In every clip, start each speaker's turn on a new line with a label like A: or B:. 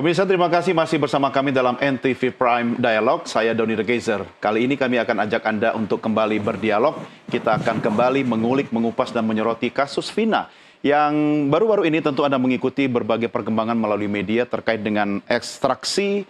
A: Pemirsa, terima kasih masih bersama kami dalam NTV Prime Dialog. Saya Doni Regezer. Kali ini kami akan ajak Anda untuk kembali berdialog. Kita akan kembali mengulik, mengupas, dan menyoroti kasus Vina yang baru-baru ini tentu Anda mengikuti berbagai perkembangan melalui media terkait dengan ekstraksi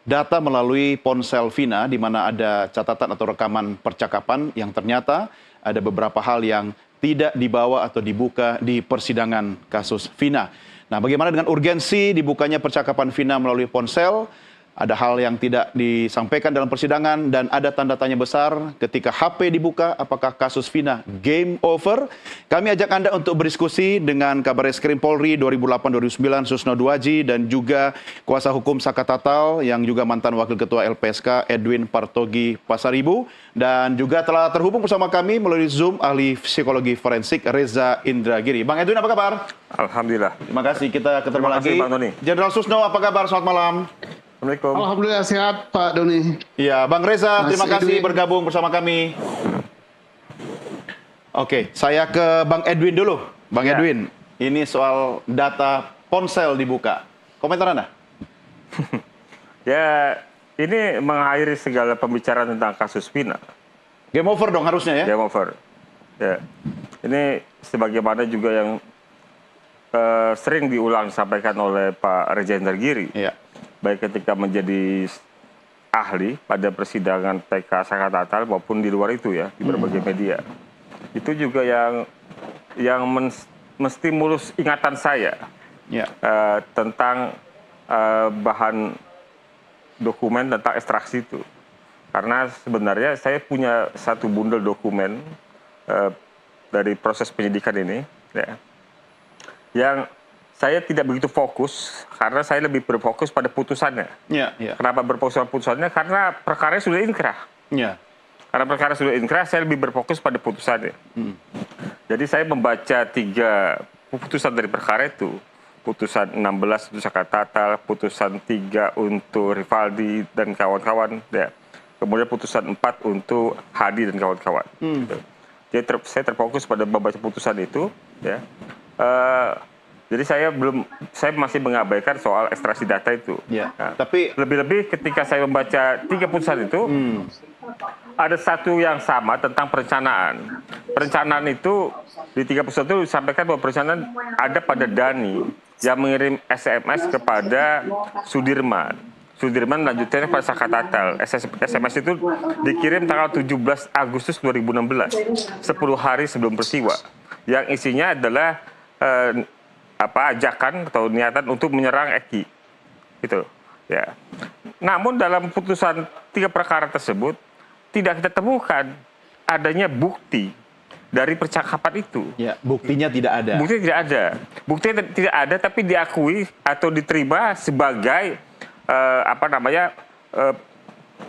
A: data melalui ponsel Vina, di mana ada catatan atau rekaman percakapan yang ternyata ada beberapa hal yang tidak dibawa atau dibuka di persidangan kasus Vina. Nah, bagaimana dengan urgensi dibukanya percakapan Vina melalui ponsel? Ada hal yang tidak disampaikan dalam persidangan dan ada tanda tanya besar ketika HP dibuka. Apakah kasus Vina game over? Kami ajak Anda untuk berdiskusi dengan Kabareskrim Polri 2008-2009 Susno Duaji dan juga kuasa hukum Saka Tatal yang juga mantan Wakil Ketua LPSK Edwin Partogi Pasaribu, dan juga telah terhubung bersama kami melalui Zoom ahli psikologi forensik Reza Indragiri. Bang Edwin, apa kabar?
B: Alhamdulillah.
A: Terima kasih, kita ketemu lagi.
B: Bang Doni.
A: Jenderal Susno, apa kabar? Selamat malam.
B: Assalamualaikum.
C: Alhamdulillah sehat Pak Doni.
A: Iya, Bang Reza, terima kasih
C: Edwin
A: bergabung bersama kami. Oke, saya ke Bang Edwin dulu. Bang Edwin, ini soal data ponsel dibuka. Komentar Anda?
B: Ya, ini mengakhiri segala pembicaraan tentang kasus Vina.
A: Game over dong harusnya ya?
B: Game over. Ya, ini sebagaimana juga yang sering diulang disampaikan oleh Pak Reza Indragiri.
A: Iya.
B: Baik ketika menjadi ahli pada persidangan PK Saka Tatal maupun di luar itu ya, di berbagai media. Itu juga yang menstimulus ingatan saya tentang bahan dokumen tentang ekstraksi itu. Karena sebenarnya saya punya satu bundel dokumen dari proses penyidikan ini, ya, yang saya tidak begitu fokus karena saya lebih berfokus pada putusannya. Kenapa berfokus pada putusannya? Karena perkara sudah inkrah. Karena perkara sudah inkrah, saya lebih berfokus pada putusannya. Jadi saya membaca 3 putusan dari perkara itu. Putusan 16 untuk Saka Tatal, putusan 3 untuk Rivaldi dan kawan-kawan, ya. Kemudian putusan 4 untuk Hadi dan kawan-kawan. Jadi saya terfokus pada membaca putusan itu, ya. Jadi saya masih mengabaikan soal ekstraksi data itu. Nah, tapi lebih-lebih ketika saya membaca 3 putusan itu, ada satu yang sama tentang perencanaan. Perencanaan itu di 3 putusan itu disampaikan bahwa perencanaan ada pada Dani yang mengirim SMS kepada Sudirman. Sudirman lanjutnya pada Saka Tatal. SMS itu dikirim tanggal 17 Agustus 2016, 10 hari sebelum peristiwa. Yang isinya adalah ajakan atau niatan untuk menyerang Eki, gitu, ya. Namun dalam putusan 3 perkara tersebut tidak kita temukan adanya bukti dari percakapan itu.
A: Ya, buktinya tidak ada.
B: Buktinya tidak ada. Buktinya tidak ada, tapi diakui atau diterima sebagai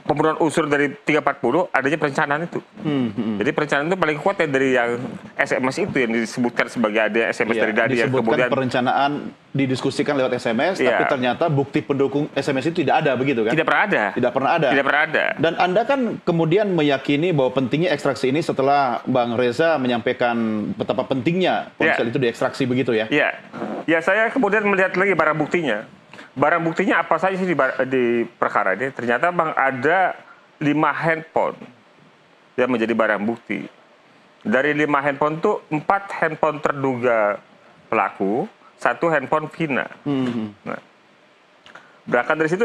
B: pembunuhan unsur dari 340 adanya perencanaan itu. Jadi perencanaan itu paling kuat ya dari yang SMS itu yang disebutkan sebagai ada SMS dari Dadi yang kemudian
A: perencanaan didiskusikan lewat SMS, tapi ternyata bukti pendukung SMS itu tidak ada, begitu kan?
B: Tidak pernah ada.
A: Tidak pernah ada.
B: Tidak pernah ada.
A: Dan Anda kan kemudian meyakini bahwa pentingnya ekstraksi ini setelah Bang Reza menyampaikan betapa pentingnya ponsel itu diekstraksi, begitu ya?
B: Iya. Ya, saya kemudian melihat lagi barang buktinya. Barang buktinya apa saja sih di perkara ini? Ternyata Bang ada 5 handphone yang menjadi barang bukti. Dari 5 handphone itu 4 handphone terduga pelaku, 1 handphone Vina. Nah, berangkat dari situ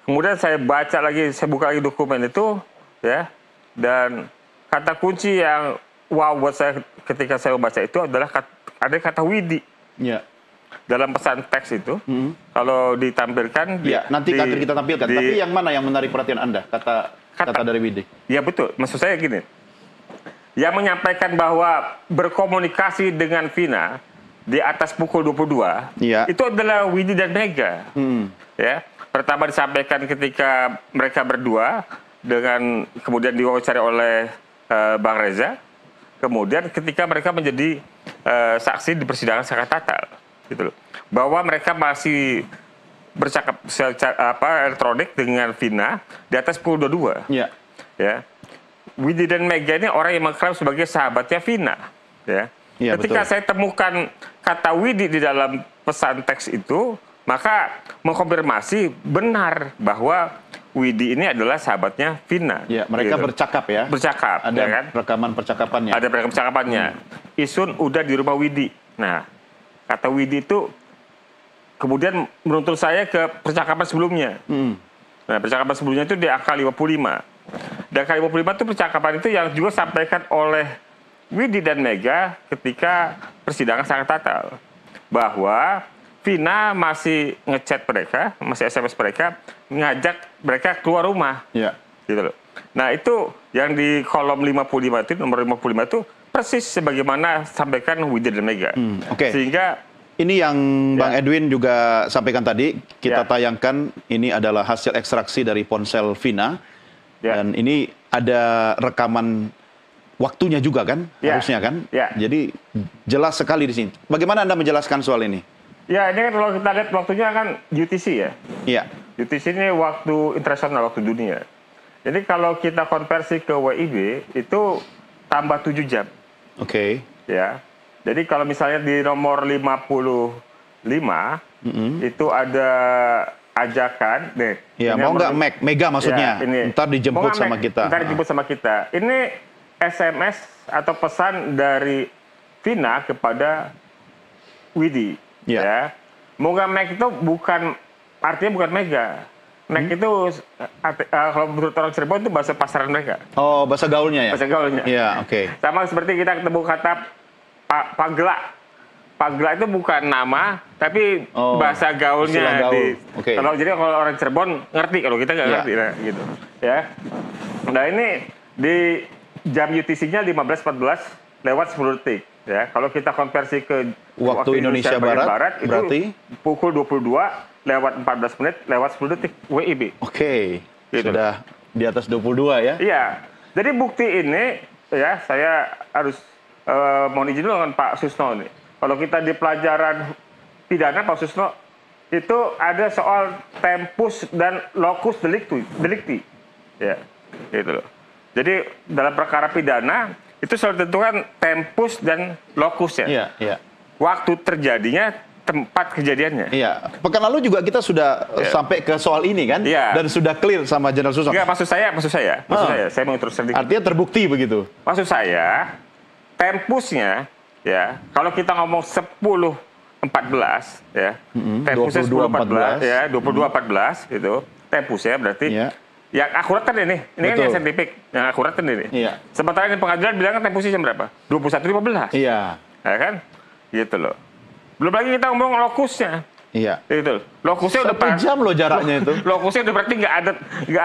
B: kemudian saya baca lagi, saya buka lagi dokumen itu, ya, dan kata kunci yang wow buat saya ketika saya membaca itu adalah ada kata Widi. Dalam pesan teks itu, kalau ditampilkan...
A: nanti akan kita tampilkan. Tapi yang mana yang menarik perhatian Anda? Kata dari Widi. Ya,
B: betul. Maksud saya gini. Yang menyampaikan bahwa berkomunikasi dengan Vina di atas pukul 22, itu adalah Widi dan Mega. Ya. Pertama disampaikan ketika mereka berdua, kemudian diwawancara oleh Bang Reza. Kemudian ketika mereka menjadi saksi di persidangan Saka Tatal. Gitu loh. Bahwa mereka masih bercakap elektronik dengan Vina di atas pukul 22. Ya. Widi dan Mega ini orang yang mengklaim sebagai sahabatnya Vina. Ya. Ketika saya temukan kata Widi di dalam pesan teks itu, maka mengkonfirmasi benar bahwa Widi ini adalah sahabatnya Vina.
A: Ya, mereka
B: gitu.
A: bercakap ya.
B: Bercakap,
A: Ada
B: ya kan?
A: rekaman percakapannya.
B: Ada rekaman percakapannya. Isun udah di rumah Widi. Nah, kata Widi itu kemudian menuntut saya ke percakapan sebelumnya. Nah, percakapan sebelumnya itu di angka 55. Dan angka 55 itu percakapan itu yang juga disampaikan oleh Widi dan Mega ketika persidangan sangat tatal. Bahwa Vina masih ngechat mereka, masih SMS mereka, ngajak mereka keluar rumah.
A: Ya.
B: Gitu loh. Nah, itu yang di kolom 55 itu, nomor 55 itu persis sebagaimana sampaikan Widi dan Mega.
A: Oke.
B: Sehingga
A: Ini yang Bang Edwin juga sampaikan tadi, kita
B: Ya.
A: tayangkan ini adalah hasil ekstraksi dari ponsel Vina.
B: Ya.
A: Dan ini ada rekaman waktunya juga kan,
B: Ya.
A: harusnya kan?
B: Ya.
A: Jadi jelas sekali di sini. Bagaimana Anda menjelaskan soal ini?
B: ya, ini kan kalau kita lihat waktunya kan UTC ya.
A: Iya.
B: UTC ini waktu internasional, waktu dunia. Jadi kalau kita konversi ke WIB itu tambah 7 jam.
A: Oke.
B: Ya. Jadi kalau misalnya di nomor 55 itu ada ajakan nih.
A: Ya,
B: ini
A: mau
B: nomor-
A: nggak Mega maksudnya?
B: Ya, ini.
A: Ntar dijemput
B: Mau nggak,
A: sama
B: Meg?
A: kita.
B: Ntar dijemput sama kita. Ini SMS atau pesan dari Vina kepada Widi.
A: Ya.
B: Ya. Moga Meg itu artinya bukan Mega. Meg itu kalau menurut orang Cirebon itu bahasa pasaran mereka.
A: Oh, bahasa gaulnya ya?
B: Bahasa gaulnya.
A: Iya, oke.
B: Sama seperti kita ketemu kata Pagla. Pagla itu bukan nama, tapi
A: Oh,
B: bahasa gaulnya.
A: istilah gaul. Oke.
B: Jadi kalau orang Cirebon ngerti, kalau kita nggak
A: Ya.
B: ngerti, nah, gitu. Ya. Nah, ini di jam UTC-nya 15.14 lewat 10 detik. Ya, kalau kita konversi ke
A: Waktu Indonesia
B: bagian
A: Barat,
B: itu
A: berarti?
B: pukul 22 lewat 14 menit lewat 10 detik WIB.
A: Oke.
B: Gitu.
A: Sudah di atas 22 ya?
B: Iya. Jadi bukti ini ya saya harus mohon izin dulu dengan Pak Susno nih. Kalau kita di pelajaran pidana Pak Susno itu ada soal tempus dan locus delicti. Ya. Gitu loh. Jadi dalam perkara pidana itu selalu ditentukan tempus dan locus ya.
A: Iya, iya.
B: Waktu terjadinya, tempat kejadiannya.
A: Iya, pekan lalu juga kita sudah sampai ke soal ini kan,
B: Iya.
A: dan sudah clear sama Jenderal Susanto.
B: Enggak, maksud saya, saya mau terus sedikit.
A: Artinya terbukti begitu.
B: Maksud saya, tempusnya, ya, kalau kita ngomong 10-14, ya, tempusnya
A: 22-14,
B: 10-14, ya, 22-14, itu, tempusnya berarti,
A: Iya.
B: yang akurat kan ini kan
A: Betul.
B: yang saintifik, yang akurat kan ini.
A: Iya.
B: Sementara di pengadilan bilang kan tempusnya jam berapa? 21.15,
A: Iya,
B: ya kan? Gitu loh. Belum lagi kita ngomong lokusnya.
A: iya.
B: Itu lokusnya udah
A: 1 jam loh jaraknya itu.
B: Lokusnya udah berarti nggak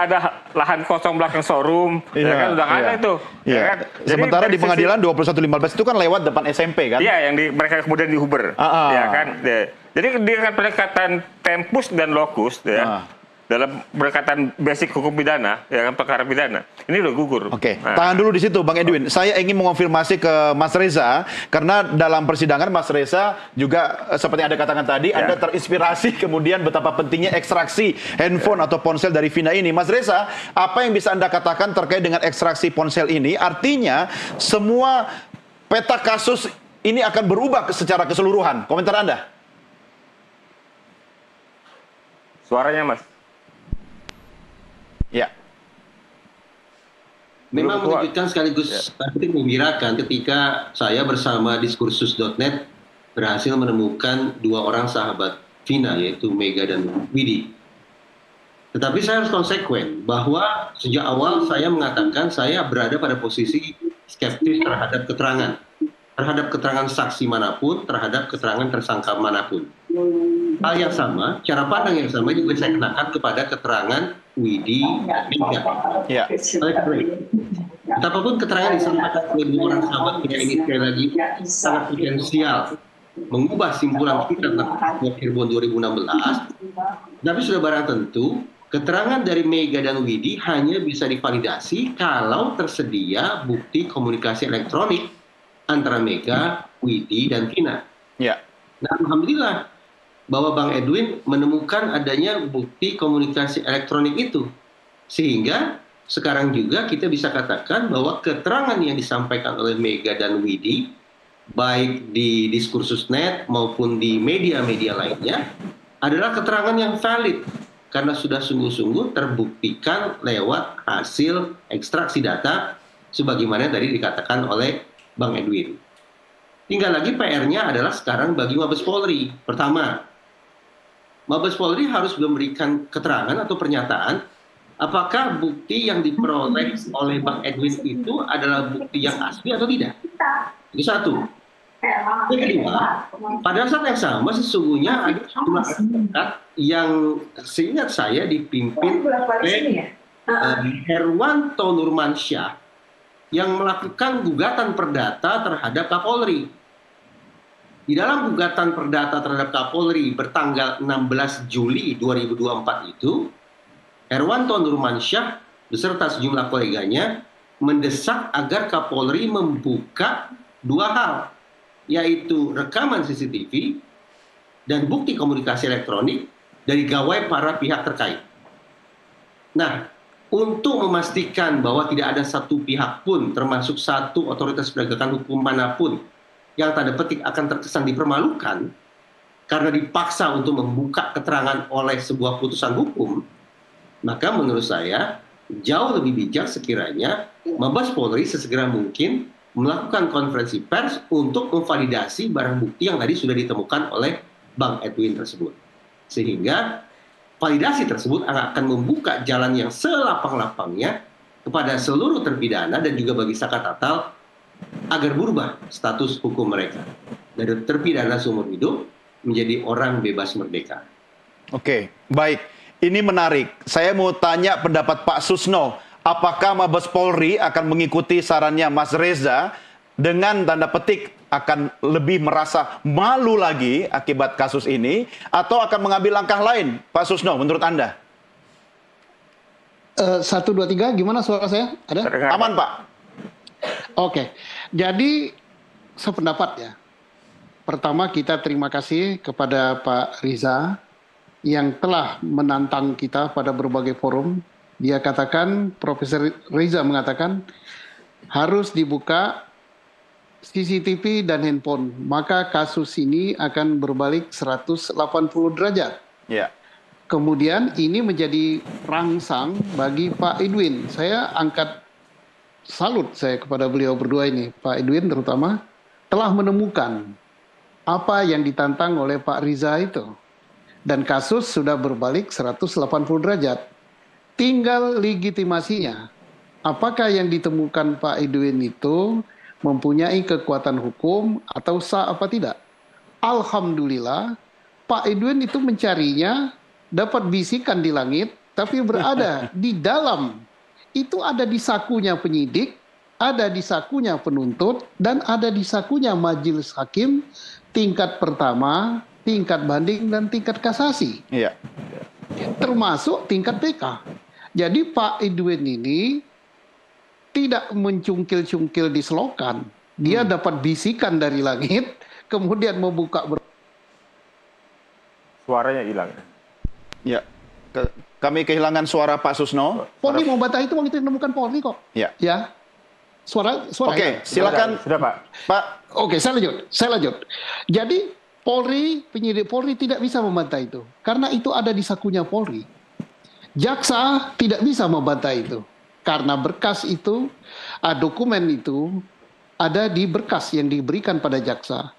B: ada lahan kosong belakang showroom, ya kan udah nggak ada itu.
A: Iya.
B: Ya kan? Jadi
A: Sementara
B: dari
A: di
B: sisi-
A: pengadilan 21.15 itu kan lewat depan SMP kan?
B: Iya, yang mereka kemudian diuber, ya kan. Ya. Jadi dengan pendekatan tempus dan lokus, ya, dalam pendekatan basic hukum pidana, ya kan perkara pidana, ini udah gugur.
A: Oke,
B: Nah,
A: tahan dulu di situ Bang Edwin. Saya ingin mengonfirmasi ke Mas Reza, karena dalam persidangan Mas Reza juga seperti yang Anda katakan tadi, Anda terinspirasi kemudian betapa pentingnya ekstraksi handphone atau ponsel dari Vina ini. Mas Reza, apa yang bisa Anda katakan terkait dengan ekstraksi ponsel ini? Artinya semua peta kasus ini akan berubah secara keseluruhan. Komentar Anda?
B: suaranya Mas.
A: Ya.
C: Memang
B: Belum keluar.
C: mengejutkan sekaligus menggembirakan ketika saya bersama diskursus.net berhasil menemukan 2 orang sahabat Vina, yaitu Mega dan Widi. Tetapi saya harus konsekuen bahwa sejak awal saya mengatakan saya berada pada posisi skeptis terhadap keterangan saksi manapun, terhadap keterangan tersangka manapun. Hal yang sama, cara pandang yang sama juga saya kenakan kepada keterangan Widi dan Mega.
A: Ya.
C: Oleh karena itu, betapapun keterangan yang disampaikan oleh 2 orang sahabat Vina ini sekali lagi sangat potensial mengubah simpulan kita tentang Cirebon 2016, tapi sudah barang tentu keterangan dari Mega dan Widi hanya bisa divalidasi kalau tersedia bukti komunikasi elektronik antara Mega, Widi, dan Vina.
A: Ya.
C: Nah, alhamdulillah bahwa Bang Edwin menemukan adanya bukti komunikasi elektronik itu. Sehingga sekarang juga kita bisa katakan bahwa keterangan yang disampaikan oleh Mega dan Widi, baik di diskursus.net maupun di media-media lainnya, adalah keterangan yang valid karena sudah sungguh-sungguh terbuktikan lewat hasil ekstraksi data sebagaimana tadi dikatakan oleh Bang Edwin. Tinggal lagi PR-nya adalah sekarang bagi Mabes Polri. Pertama, Mabes Polri harus memberikan keterangan atau pernyataan apakah bukti yang diperoleh oleh Bang Edwin itu adalah bukti yang asli atau tidak. Itu satu. Yang kedua, pada saat yang sama sesungguhnya ada sejumlah advokat yang seingat saya dipimpin oleh Herwanto Nurmansyah yang melakukan gugatan perdata terhadap Kapolri. Di dalam gugatan perdata terhadap Kapolri bertanggal 16 Juli 2024 itu, Herwanto Nurmansyah beserta sejumlah koleganya mendesak agar Kapolri membuka dua hal, yaitu rekaman CCTV dan bukti komunikasi elektronik dari gawai para pihak terkait. Nah, untuk memastikan bahwa tidak ada satu pihak pun, termasuk satu otoritas penegakan hukum manapun, yang tanda petik akan terkesan dipermalukan karena dipaksa untuk membuka keterangan oleh sebuah putusan hukum, maka menurut saya jauh lebih bijak sekiranya Mabes Polri sesegera mungkin melakukan konferensi pers untuk memvalidasi barang bukti yang tadi sudah ditemukan oleh Bang Edwin tersebut. Sehingga validasi tersebut akan membuka jalan yang selapang-lapangnya kepada seluruh terpidana dan juga bagi Saka Tatal agar berubah status hukum mereka dari terpidana seumur hidup menjadi orang bebas merdeka.
A: Oke, baik. Ini menarik. Saya mau tanya pendapat Pak Susno. Apakah Mabes Polri akan mengikuti sarannya Mas Reza dengan tanda petik akan lebih merasa malu lagi akibat kasus ini atau akan mengambil langkah lain? Pak Susno, menurut Anda?
D: 1, 2, 3, gimana suara saya? Ada?
A: Aman, Pak.
D: Oke, jadi sependapat ya. Pertama kita terima kasih kepada Pak Riza yang telah menantang kita pada berbagai forum. Dia katakan, Profesor Riza mengatakan harus dibuka CCTV dan handphone, maka kasus ini akan berbalik 180 derajat.
A: Ya.
D: Kemudian ini menjadi rangsang bagi Pak Edwin. Saya angkat salut saya kepada beliau berdua ini, Pak Edwin terutama, telah menemukan apa yang ditantang oleh Pak Riza itu. Dan kasus sudah berbalik 180 derajat. Tinggal legitimasinya. Apakah yang ditemukan Pak Edwin itu mempunyai kekuatan hukum atau sah apa tidak? Alhamdulillah, Pak Edwin itu mencarinya, dapat bisikan di langit, tapi berada di dalam. Itu ada di sakunya penyidik, ada di sakunya penuntut, dan ada di sakunya majelis hakim tingkat pertama, tingkat banding, dan tingkat kasasi.
A: Iya.
D: Termasuk tingkat PK. Jadi Pak Edwin ini tidak mencungkil-cungkil di selokan. Dia dapat bisikan dari langit, kemudian membuka.
B: Suaranya hilang.
A: Ya. Kami kehilangan suara Pak Susno.
D: Polri membantah itu, waktu itu ditemukan Polri kok.
A: Ya.
D: Ya. Suara
A: Oke, silakan.
B: Sudah, Pak.
A: Pak.
D: Oke, saya lanjut. Jadi Polri, penyidik Polri tidak bisa membantah itu. Karena itu ada di sakunya Polri. Jaksa tidak bisa membantah itu. Karena berkas itu, dokumen itu ada di berkas yang diberikan pada jaksa.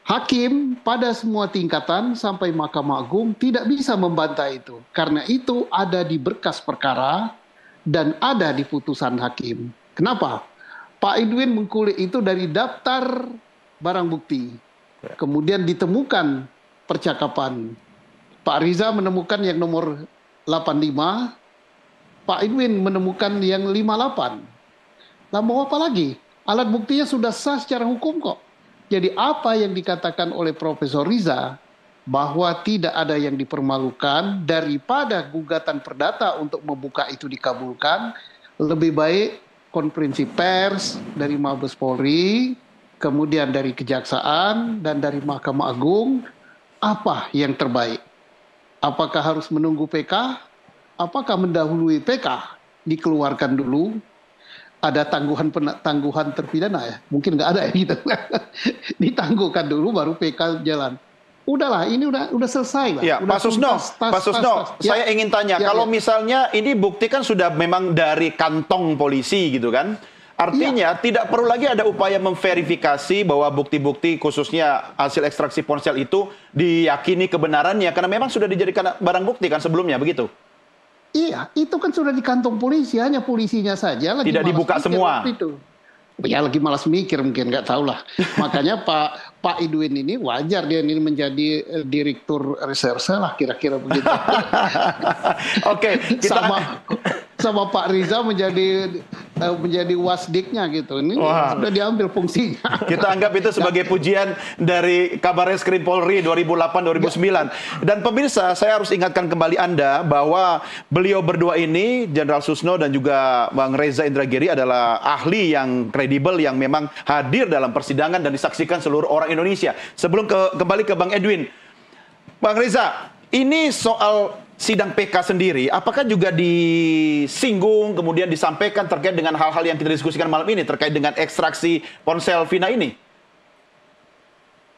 D: Hakim pada semua tingkatan sampai Mahkamah Agung tidak bisa membantah itu. Karena itu ada di berkas perkara dan ada di putusan hakim. Kenapa? Pak Edwin mengkulik itu dari daftar barang bukti. Kemudian ditemukan percakapan. Pak Riza menemukan yang nomor 85, Pak Edwin menemukan yang 58. Lah mau apa lagi? Alat buktinya sudah sah secara hukum kok. Jadi apa yang dikatakan oleh Profesor Riza bahwa tidak ada yang dipermalukan, daripada gugatan perdata untuk membuka itu dikabulkan, lebih baik konferensi pers dari Mabes Polri, kemudian dari Kejaksaan dan dari Mahkamah Agung, apa yang terbaik? Apakah harus menunggu PK? Apakah mendahului PK? Dikeluarkan dulu. Ada tangguhan terpidana ya? Mungkin nggak ada ya gitu. Ditangguhkan dulu baru PK jalan. udahlah, ini udah selesai lah.
A: Ya,
D: Udah
A: Pak Susno,
D: tuntas,
A: Pak Susno,
D: Ya.
A: saya ingin tanya, kalau misalnya ini bukti kan sudah memang dari kantong polisi gitu kan, artinya tidak perlu lagi ada upaya memverifikasi bahwa bukti-bukti khususnya hasil ekstraksi ponsel itu diyakini kebenarannya, karena memang sudah dijadikan barang bukti kan sebelumnya, begitu?
D: Iya, itu kan sudah di kantong polisi, hanya polisinya saja lagi
A: Tidak
D: malas
A: dibuka
D: mikir
A: semua.
D: waktu itu. Ya lagi malas mikir mungkin, nggak tahu lah. Makanya Pak Edwin ini wajar dia ini menjadi direktur reserse lah kira-kira begitu.
A: Oke, kita
D: sama Pak Riza menjadi wasdiknya gitu. Ini sudah diambil fungsinya.
A: kita anggap itu sebagai pujian dari Kabarreskrim Polri 2008-2009. Dan pemirsa, saya harus ingatkan kembali Anda bahwa beliau berdua ini, Jenderal Susno dan juga Bang Reza Indragiri adalah ahli yang kredibel yang memang hadir dalam persidangan dan disaksikan seluruh orang Indonesia. Sebelum kembali ke Bang Edwin, Bang Reza, ini soal sidang PK sendiri, apakah juga disinggung, kemudian disampaikan terkait dengan hal-hal yang kita diskusikan malam ini, terkait dengan ekstraksi ponsel Vina ini?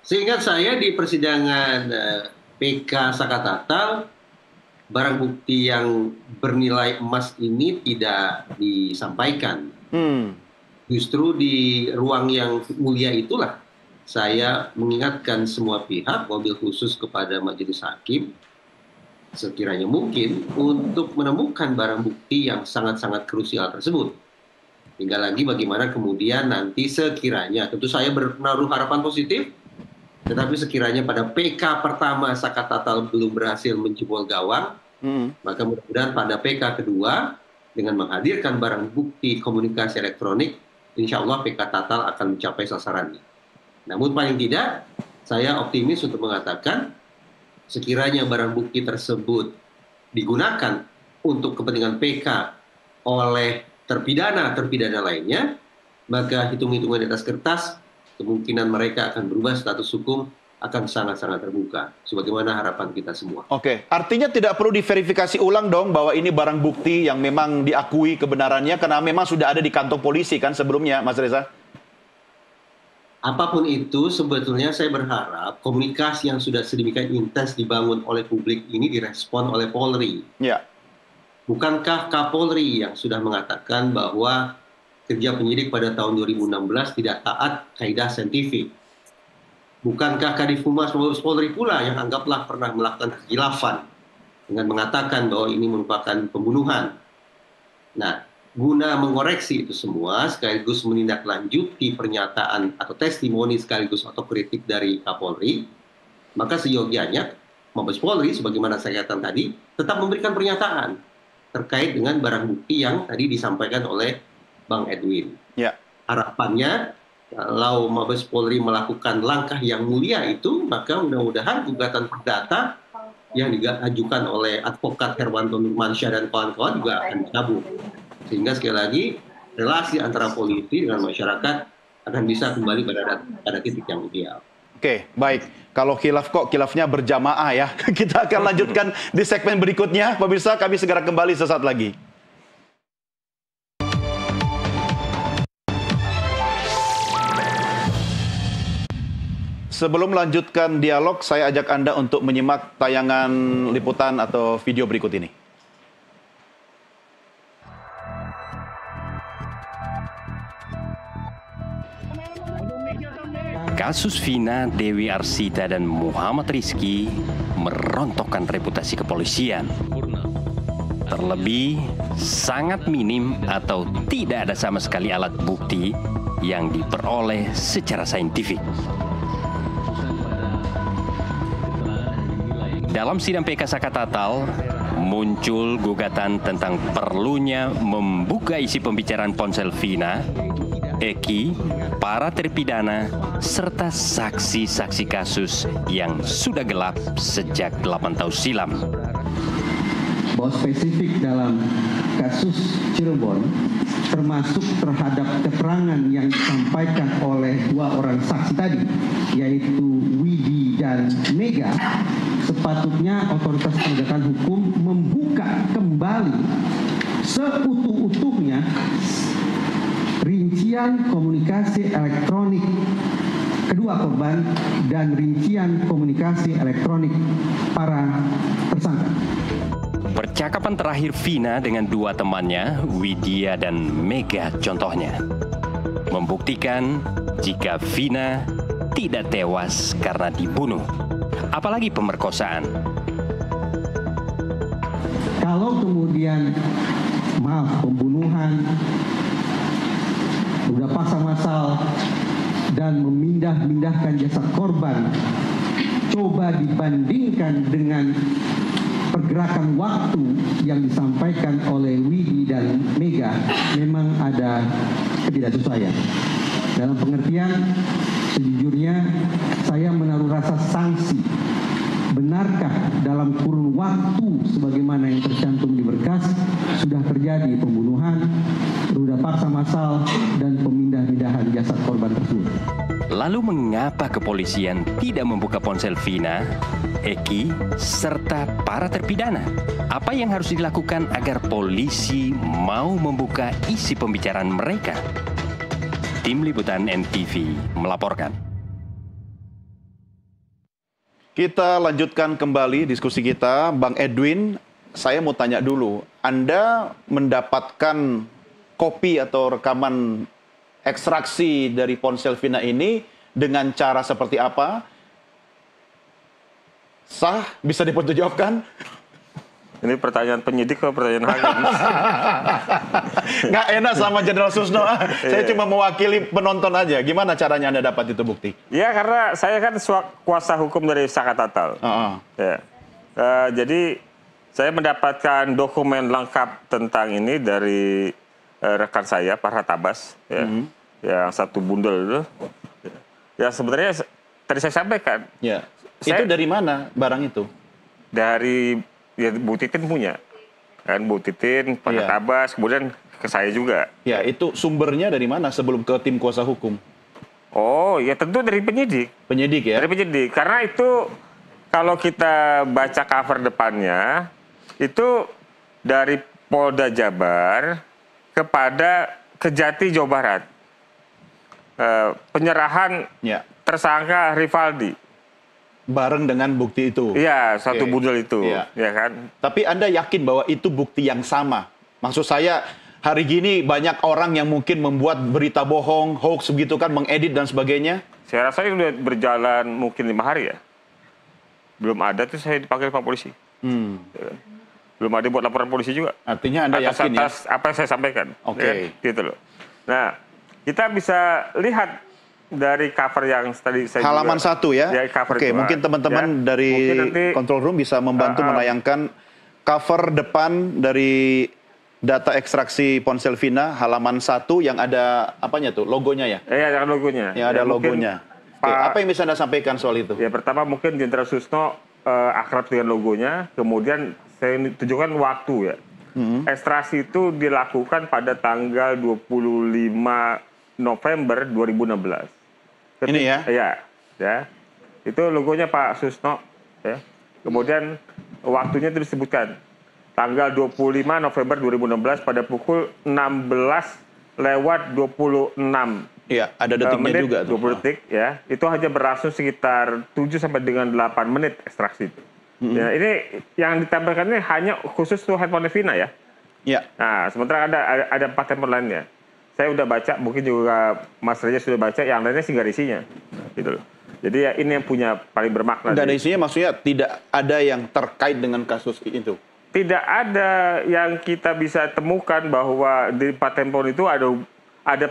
C: Seingat saya di persidangan PK Sakatatal, barang bukti yang bernilai emas ini tidak disampaikan. Justru di ruang yang mulia itulah saya mengingatkan semua pihak, mobil khusus kepada majelis hakim, sekiranya mungkin untuk menemukan barang bukti yang sangat-sangat krusial tersebut. Tinggal lagi bagaimana kemudian nanti sekiranya, tentu saya bernaruh harapan positif, tetapi sekiranya pada PK pertama Sakatatal belum berhasil menjebol gawang, maka mudah-mudahan pada PK kedua dengan menghadirkan barang bukti komunikasi elektronik, insya Allah PK Tatal akan mencapai sasarannya. Namun paling tidak, saya optimis untuk mengatakan sekiranya barang bukti tersebut digunakan untuk kepentingan PK oleh terpidana lainnya, maka hitung-hitungan di atas kertas, kemungkinan mereka akan berubah status hukum akan sangat-sangat terbuka, sebagaimana harapan kita semua.
A: Oke, artinya tidak perlu diverifikasi ulang dong bahwa ini barang bukti yang memang diakui kebenarannya, karena memang sudah ada di kantong polisi kan sebelumnya, Mas Reza?
C: Apapun itu, sebetulnya saya berharap komunikasi yang sudah sedemikian intens dibangun oleh publik ini direspon oleh Polri.
A: Ya.
C: Bukankah Kapolri yang sudah mengatakan bahwa kerja penyidik pada tahun 2016 tidak taat kaidah saintifik? Bukankah Kadif Humas Mabes Polri pula yang anggaplah pernah melakukan kekhilafan dengan mengatakan bahwa ini merupakan pembunuhan? Nah, guna mengoreksi itu semua, sekaligus menindaklanjuti pernyataan atau testimoni sekaligus otokritik dari Kapolri, maka seyogianya Mabes Polri, sebagaimana saya katakan tadi, tetap memberikan pernyataan terkait dengan barang bukti yang tadi disampaikan oleh Bang Edwin.
A: Ya.
C: Harapannya, kalau Mabes Polri melakukan langkah yang mulia itu, maka mudah-mudahan gugatan perdata yang diajukan oleh advokat Herwanto Nurmansyah dan kawan-kawan juga akan dicabut. Sehingga sekali lagi relasi antara polisi dengan masyarakat akan bisa kembali pada titik yang ideal.
A: Oke, baik. Kalau khilaf kok khilafnya berjamaah ya. Kita akan lanjutkan di segmen berikutnya. Pemirsa, kami segera kembali sesaat lagi. Sebelum melanjutkan dialog, saya ajak Anda untuk menyimak tayangan liputan atau video berikut ini.
E: Kasus Vina, Dewi Arsita, dan Muhammad Rizky merontokkan reputasi kepolisian. Terlebih, sangat minim atau tidak ada sama sekali alat bukti yang diperoleh secara saintifik. Dalam sidang PK Sakatatal, muncul gugatan tentang perlunya membuka isi pembicaraan ponsel Vina, Eki, para terpidana, serta saksi-saksi kasus yang sudah gelap sejak 8 tahun silam.
F: Bahwa spesifik dalam kasus Cirebon, termasuk terhadap keterangan yang disampaikan oleh dua orang saksi tadi, yaitu Widi dan Mega, sepatutnya otoritas penegakan hukum membuka kembali seutuh-utuhnya rincian komunikasi elektronik kedua korban dan rincian komunikasi elektronik para tersangka.
E: Percakapan terakhir Vina dengan dua temannya, Widya dan Mega contohnya, membuktikan jika Vina tidak tewas karena dibunuh, apalagi pemerkosaan.
F: Kalau kemudian pembunuhan, udah paksa massal, dan memindah-mindahkan jasad korban, coba dibandingkan dengan pergerakan waktu yang disampaikan oleh Widi dan Mega, memang ada ketidaksesuaian. Dalam pengertian, sejujurnya saya menaruh rasa sanksi. Benarkah dalam kurun waktu sebagaimana yang tercantum di berkas sudah terjadi pembunuhan, ruda paksa massal, dan pemindah-mindahan jasad korban tersebut?
E: Lalu mengapa kepolisian tidak membuka ponsel Vina, Eki, serta para terpidana? Apa yang harus dilakukan agar polisi mau membuka isi pembicaraan mereka? Tim Liputan NTV melaporkan.
A: Kita lanjutkan kembali diskusi kita. Bang Edwin, saya mau tanya dulu. Anda mendapatkan kopi atau rekaman ekstraksi dari ponsel Vina ini dengan cara seperti apa? Sah? Bisa dipertanggungjawabkan?
B: Ini pertanyaan penyidik atau pertanyaan hakim?
A: Nggak enak sama Jenderal Susno. Saya cuma mewakili penonton aja. Gimana caranya Anda dapat itu bukti?
B: Ya, karena saya kan kuasa hukum dari Saka Tatal. Ya. Jadi saya mendapatkan dokumen lengkap tentang ini dari rekan saya, Pak Ratabas, ya, yang satu bundel itu. Ya, sebenarnya tadi saya sampaikan.
A: Ya. Itu dari mana barang itu?
B: Dari Bu Titin punya, kan Bu Titin, Pak Ratabas, kemudian ke saya juga.
A: Ya, itu sumbernya dari mana sebelum ke tim kuasa hukum?
B: Oh, ya tentu dari penyidik.
A: Penyidik ya?
B: Dari penyidik, karena itu kalau kita baca cover depannya, itu dari Polda Jabar kepada Kejati Jawa Barat. Penyerahan tersangka Rivaldi.
A: Bareng dengan bukti itu?
B: Iya, satu bundel itu. Ya kan?
A: Tapi Anda yakin bahwa itu bukti yang sama? Maksud saya, hari gini banyak orang yang mungkin membuat berita bohong, hoax begitu kan, mengedit dan sebagainya?
B: Saya rasa ini udah berjalan mungkin 5 hari ya. Belum ada tuh saya dipanggil Pak Polisi. Belum ada buat laporan polisi juga.
A: Artinya Anda yakin ya?
B: Atas apa yang saya sampaikan.
A: Oke.
B: Ya, gitu loh. Nah, kita bisa lihat dari cover yang tadi saya
A: halaman
B: juga,
A: 1 ya?
B: Cover
A: Oke, mungkin teman-teman dari Control Room bisa membantu menayangkan cover depan dari data ekstraksi ponsel Vina, halaman 1 yang ada apanya tuh? Logonya ya?
B: Iya, ada logonya.
A: Yang ada logonya. Oke, apa yang bisa Anda sampaikan soal itu?
B: Ya, pertama mungkin Jenderal Susno akrab dengan logonya, kemudian saya tunjukkan waktu ya. Ekstraksi itu dilakukan pada tanggal 25 November 2016.
A: Ini ya?
B: Ya. Itu logonya Pak Susno. Ya. Kemudian waktunya itu disebutkan. Tanggal 25 November 2016 pada pukul 16:26.
A: Iya, ada detiknya
B: menit,
A: juga tuh.
B: 20 detik ya. Itu hanya berlangsung sekitar 7 sampai dengan 8 menit ekstraksi itu. Ya, ini yang ditampilkan ini hanya khusus tuh handphone Vina ya.
A: Iya.
B: Nah, sementara ada 4 handphone lainnya. Saya udah baca, mungkin juga Mas Reza sudah baca, yang lainnya sih nggak ada isinya. Gitu loh. Jadi ya ini yang punya paling bermakna.
A: Nggak ada isinya maksudnya tidak ada yang terkait dengan kasus itu?
B: Tidak ada yang kita bisa temukan bahwa di 4 handphone itu ada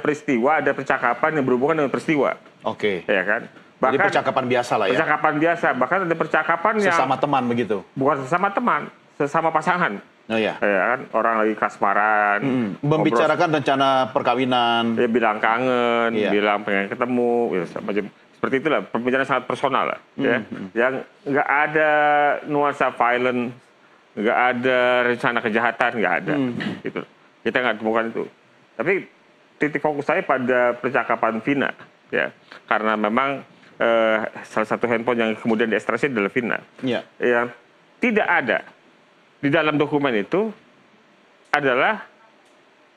B: peristiwa, ada percakapan yang berhubungan dengan peristiwa.
A: Oke.
B: Ya kan?
A: Bahkan, jadi percakapan biasa lah ya?
B: Percakapan biasa, bahkan ada percakapan yang...
A: Sesama teman begitu?
B: Bukan sesama teman, sesama pasangan.
A: Oh ya.
B: Ya kan, orang lagi kasmaran.
A: Membicarakan rencana perkawinan.
B: Ya bilang kangen, bilang pengen ketemu, ya, macam seperti itulah. Pembicaraan sangat personal lah. Ya. Yang nggak ada nuansa violent, nggak ada rencana kejahatan, nggak ada. Gitu. Kita nggak temukan itu. Tapi titik fokus saya pada percakapan Vina, ya, karena memang salah satu handphone yang kemudian diekstraksi adalah Vina. Yang tidak ada di dalam dokumen itu adalah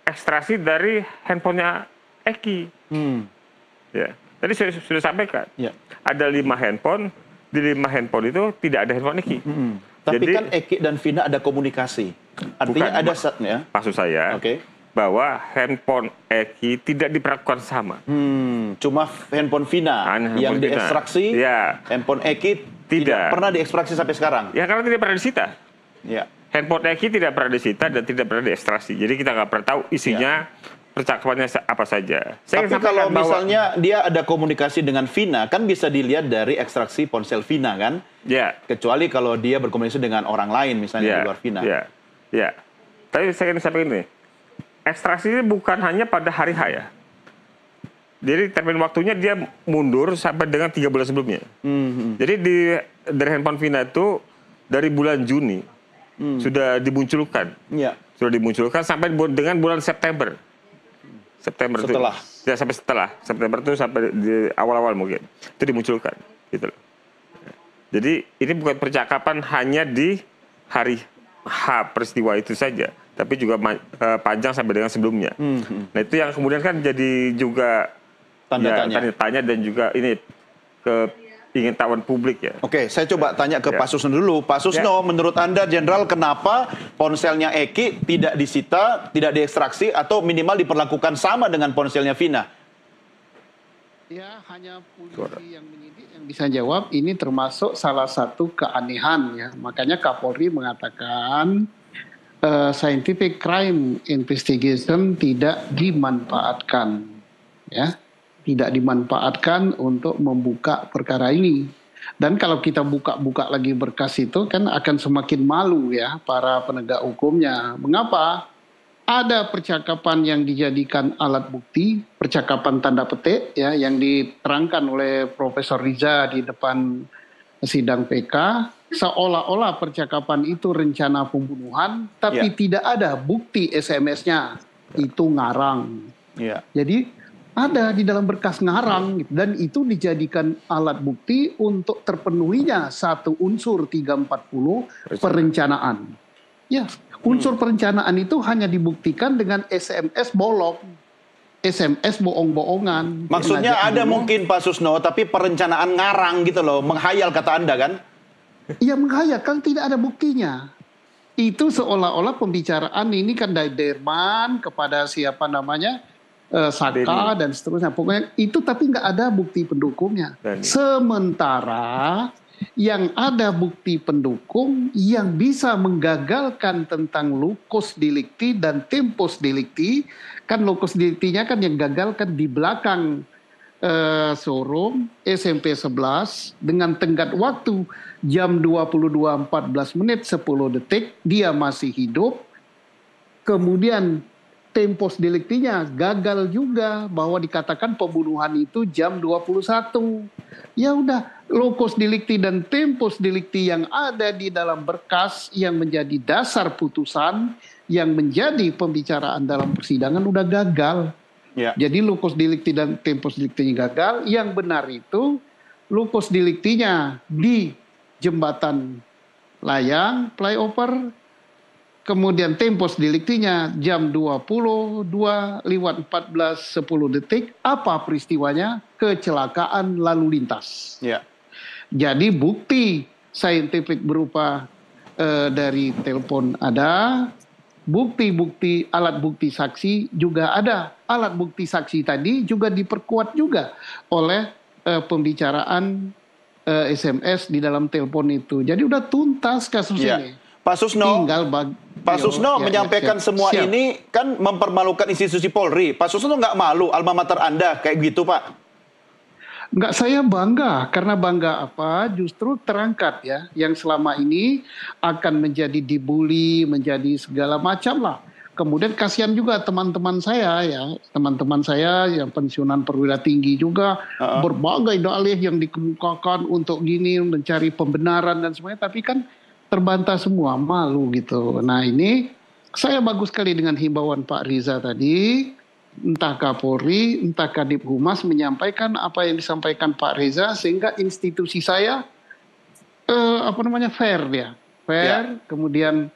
B: ekstraksi dari handphonenya Eki. Ya. Tadi saya sudah sampaikan.
A: Ya.
B: Ada 5 handphone, di 5 handphone itu tidak ada handphone Eki.
A: Tapi
B: Jadi,
A: kan Eki dan Vina ada komunikasi. Artinya
B: Bukan,
A: ada saatnya.
B: maksud saya bahwa handphone Eki tidak diperlakukan sama.
A: Cuma handphone Vina
B: Handphone
A: yang
B: Vina.
A: diekstraksi,
B: Ya.
A: handphone Eki tidak
B: Tidak.
A: pernah diekstraksi sampai sekarang.
B: Ya karena tidak pernah disita.
A: Ya.
B: Handphone Eki tidak pernah disita dan tidak pernah diekstraksi. Jadi kita nggak pernah tahu isinya percakapannya apa saja. Saya
A: Tapi
B: ingin
A: kalau
B: sampaikan bahwa-
A: misalnya dia ada komunikasi dengan Vina, kan bisa dilihat dari ekstraksi ponsel Vina kan?
B: Ya.
A: Kecuali kalau dia berkomunikasi dengan orang lain, misalnya di luar Vina.
B: Ya. Tapi saya ingin sampaikan ini, ekstraksi ini bukan hanya pada hari H ya. Jadi termin waktunya dia mundur sampai dengan 3 bulan sebelumnya. Jadi dari handphone Vina itu dari bulan Juni sudah dimunculkan.
A: Ya.
B: Sudah dimunculkan sampai dengan bulan September.
A: Setelah.
B: Itu, ya sampai setelah September itu sampai di awal-awal mungkin itu dimunculkan gitu loh. Jadi ini bukan percakapan hanya di hari H peristiwa itu saja, tapi juga panjang sampai dengan sebelumnya. Nah itu yang kemudian kan jadi juga tanda tanya dan juga ini keingintahuan publik ya.
A: Oke, saya coba tanya ke Pak Susno dulu. Pak Susno, menurut Anda, Jenderal, kenapa ponselnya Eki tidak disita, tidak diekstraksi, atau minimal diperlakukan sama dengan ponselnya Vina?
D: Ya, hanya polisi yang menyidik yang bisa jawab. Ini termasuk salah satu keanehan ya. Makanya Kapolri mengatakan scientific crime investigation tidak dimanfaatkan, ya. Tidak dimanfaatkan untuk membuka perkara ini. Dan kalau kita buka-buka lagi berkas itu kan akan semakin malu ya para penegak hukumnya. Mengapa? Ada percakapan yang dijadikan alat bukti, percakapan tanda petik ya yang diterangkan oleh Profesor Riza di depan sidang PK, seolah-olah percakapan itu rencana pembunuhan, tapi tidak ada bukti SMS-nya. Itu ngarang. Jadi ada di dalam berkas ngarang dan itu dijadikan alat bukti untuk terpenuhinya satu unsur 340 perencanaan. Ya, unsur perencanaan itu hanya dibuktikan dengan SMS bolong. SMS bohong-bohongan.
A: Maksudnya ada mungkin Pak Susno, tapi perencanaan ngarang gitu loh, menghayal kata Anda kan?
D: Iya menghayal, kan tidak ada buktinya. Itu seolah-olah pembicaraan ini kan dari Derman kepada siapa namanya, Saka dan seterusnya. Pokoknya itu tapi nggak ada bukti pendukungnya. Sementara yang ada bukti pendukung yang bisa menggagalkan tentang locus delicti dan tempus delicti. Kan locus delictinya kan yang gagal kan di belakang showroom SMP 11 dengan tenggat waktu jam 22.14 menit 10 detik dia masih hidup. Kemudian tempus deliktinya gagal juga bahwa dikatakan pembunuhan itu jam 21. Ya udah, locus delicti dan tempus delicti yang ada di dalam berkas yang menjadi dasar putusan, yang menjadi pembicaraan dalam persidangan udah gagal. Jadi locus delicti dan tempus delictinya gagal, yang benar itu locus delictinya di jembatan layang, flyover, kemudian tempus deliktinya jam 22:14 detik. Apa peristiwanya? Kecelakaan lalu lintas. Jadi bukti saintifik berupa dari telepon ada, bukti-bukti alat bukti saksi juga ada. Alat bukti saksi tadi juga diperkuat juga oleh pembicaraan SMS di dalam telepon itu. Jadi udah tuntas kasus ini.
A: Pak Susno, Pak Susno menyampaikan semua ini kan mempermalukan institusi Polri. Pak Susno nggak malu alma mater Anda kayak gitu, Pak?
D: Nggak, saya bangga. Karena bangga apa? Justru terangkat ya, yang selama ini akan menjadi dibully, menjadi segala macam lah. Kemudian kasihan juga teman-teman saya ya, teman-teman saya yang pensiunan perwira tinggi juga berbagai dalih yang dikemukakan untuk gini mencari pembenaran dan semuanya, tapi kan terbantah semua, malu gitu. Nah ini saya bagus sekali dengan himbauan Pak Riza tadi, entah Kapolri, entah Kadip Humas menyampaikan apa yang disampaikan Pak Riza sehingga institusi saya fair dia, kemudian